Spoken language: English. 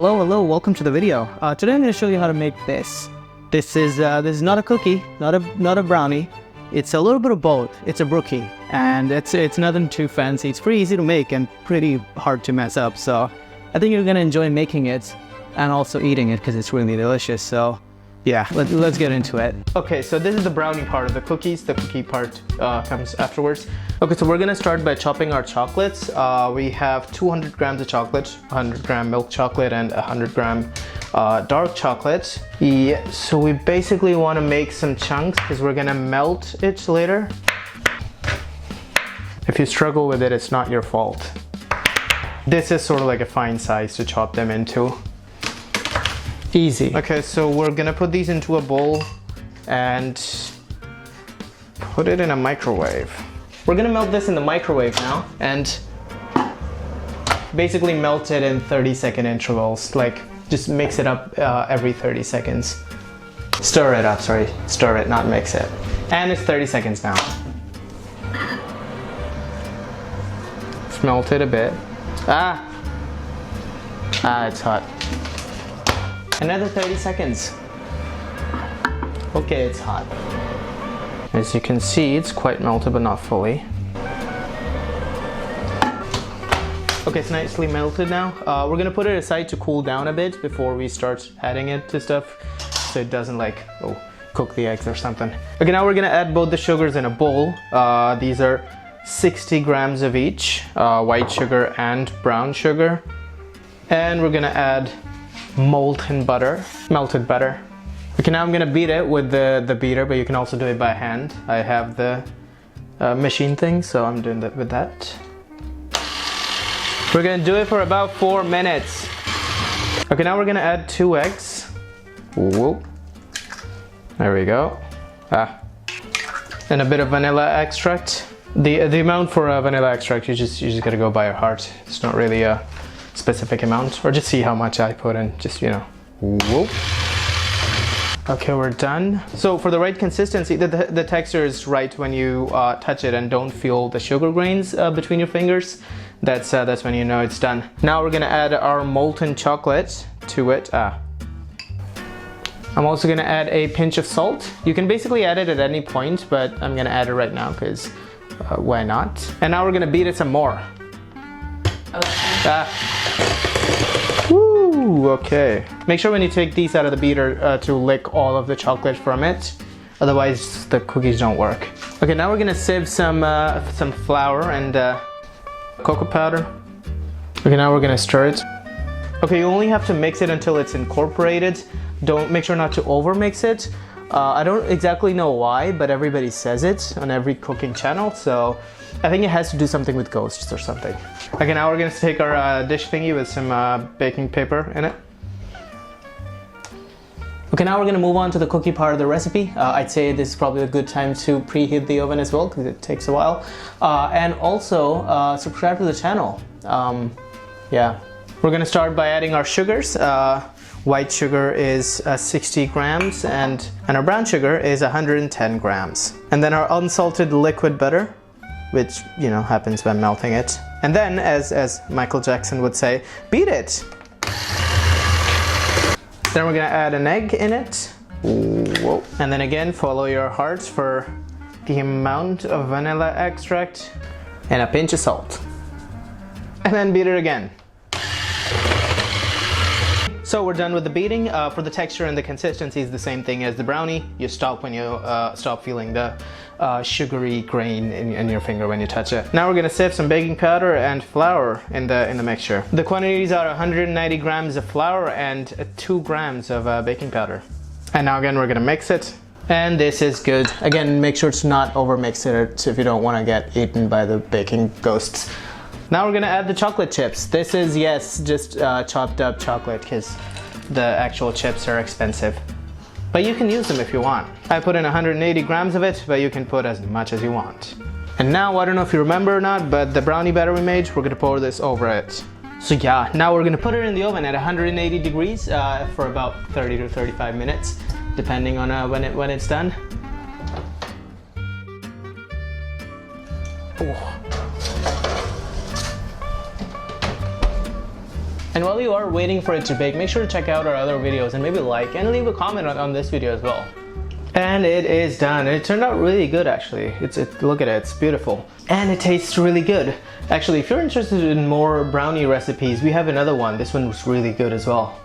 Hello, welcome to the video. Today I'm going to show you how to make this. This is not a cookie, not a brownie. It's a little bit of both. It's a Brookie, and it's nothing too fancy. It's pretty easy to make and pretty hard to mess up. So I think you're going to enjoy making it and also eating it because it's really delicious. So yeah, let's get into it. Okay, so this is the brownie part of the cookies. The cookie part comes afterwards. Okay, so we're gonna start by chopping our chocolates. We have 200 grams of chocolate, 100 gram milk chocolate, and 100 gram dark chocolate. Yeah, so we basically want to make some chunks because we're gonna melt it later. If you struggle with it, it's not your fault. This is sort of like a fine size to chop them into. Easy. Okay, so we're gonna put these into a bowl and put it in a microwave. We're gonna melt this in the microwave now and basically melt it in 30-second intervals. Like, just mix it up every 30 seconds. Stir it up, sorry. Stir it, not mix it. And it's 30 seconds now. Smelt it a bit. It's hot. Another 30 seconds. Okay, it's hot. As you can see, it's quite melted, but not fully. Okay, it's nicely melted now. We're gonna put it aside to cool down a bit before we start adding it to stuff, so it doesn't like, cook the eggs or something. Okay, now we're gonna add both the sugars in a bowl. These are 60 grams of each, white sugar and brown sugar. And we're gonna add molten butter, melted butter. Okay, now I'm gonna beat it with the beater, but you can also do it by hand. I have the machine thing, so I'm doing that with that. We're gonna do it for about 4 minutes. Okay, now we're gonna add 2 eggs. Whoop. There we go. And a bit of vanilla extract. The amount for vanilla extract, you just gotta go by your heart. It's not really a specific amount, or just see how much I put in, just, you know. Whoop. Okay, we're done. So for the right consistency, the texture is right when you touch it and don't feel the sugar grains between your fingers. That's when you know it's done. Now we're gonna add our molten chocolate to it. I'm also gonna add a pinch of salt. You can basically add it at any point, but I'm gonna add it right now because why not? And now we're gonna beat it some more. Woo, okay. Make sure when you take these out of the beater to lick all of the chocolate from it. Otherwise, the cookies don't work. Okay, now we're gonna sieve some flour and cocoa powder. Okay, now we're gonna stir it. Okay, you only have to mix it until it's incorporated. Make sure not to over mix it. I don't exactly know why, but everybody says it on every cooking channel, so I think it has to do something with ghosts or something. Okay, now we're gonna take our dish thingy with some baking paper in it. Okay, now we're gonna move on to the cookie part of the recipe. I'd say this is probably a good time to preheat the oven as well because it takes a while. And also subscribe to the channel. Yeah, we're gonna start by adding our sugars. White sugar is 60 grams and our brown sugar is 110 grams. And then our unsalted liquid butter, which, you know, happens when melting it. And then, as Michael Jackson would say, beat it. Then we're gonna add an egg in it. Whoa. And then again, follow your heart for the amount of vanilla extract and a pinch of salt. And then beat it again. So we're done with the beating. For the texture and the consistency is the same thing as the brownie. You stop when you stop feeling the sugary grain in your finger when you touch it. Now we're gonna sieve some baking powder and flour in the mixture. The quantities are 190 grams of flour and 2 grams of baking powder. And now again, we're gonna mix it. And this is good. Again, make sure to not over mix it if you don't wanna get eaten by the baking ghosts. Now we're gonna add the chocolate chips. This is, yes, just chopped up chocolate because the actual chips are expensive. But you can use them if you want. I put in 180 grams of it, but you can put as much as you want. And now, I don't know if you remember or not, but the brownie batter we made, we're gonna pour this over it. So yeah, now we're gonna put it in the oven at 180 degrees for about 30 to 35 minutes, depending on when it's done. And while you are waiting for it to bake, make sure to check out our other videos and maybe like and leave a comment on this video as well. And it is done. It turned out really good actually. Look at it, it's beautiful. And it tastes really good. Actually, if you're interested in more brownie recipes, we have another one. This one was really good as well.